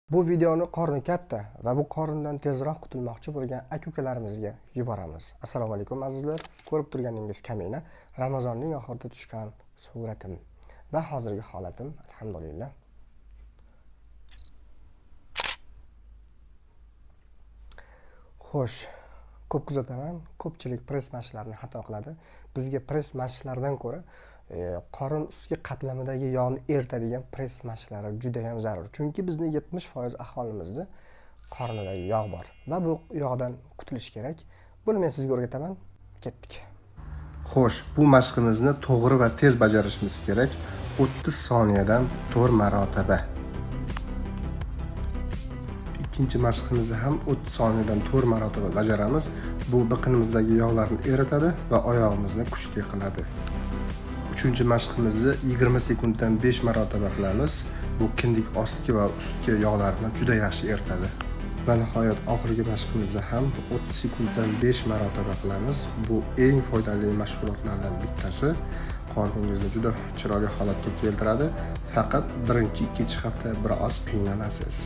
Bu videoni qorni katta va bu qorindan tezroq qutulmoqchi bo'lgan aka-ukalarimizga yuboramiz. Assalomu alaykum azizlar. Ko'rib turganingiz kamina Ramazonning oxirida tushgan suratim va hozirgi holatim alhamdulillah. Xo'sh, ko'p kuzataman, ko'pchilik press mashqlarini xato qiladi. Bizga press mashqlardan ko'ra qorin ustki qatlamidagi yog'ni eritadigan press mashqlari juda ham zarur. Chunki bizning 70% aholimizda qornidagi yog' bor va bu yog'dan qutulish kerak. Buni men sizga o'rgataman. Ketdik. Xo'sh, bu mashqimizni to'g'ri va tez bajarishimiz kerak. 30 soniyadan 4 marotaba. Ikkinchi mashqimizni ham 30 soniyadan 4 marotaba bajaramiz. Bu biqinimizdagi yog'larni eritadi va oyog'imizni kuchli qiladi. Uchinchi mashqimizni 20 sekunddan 5 marotaba qilamiz. Bu kindik ostki va ustki yog'larni juda yaxshi eritadi. Va nihoyat oxirgi mashqimizni ham 30 sekunddan 5 marotaba qilamiz. Bu eng foydali mashg'ulotlardan bittasi. Qorningizni juda chiroyli holatga keltiradi. Faqat birinchi, ikkinchi hafta biroz qiynalasiz.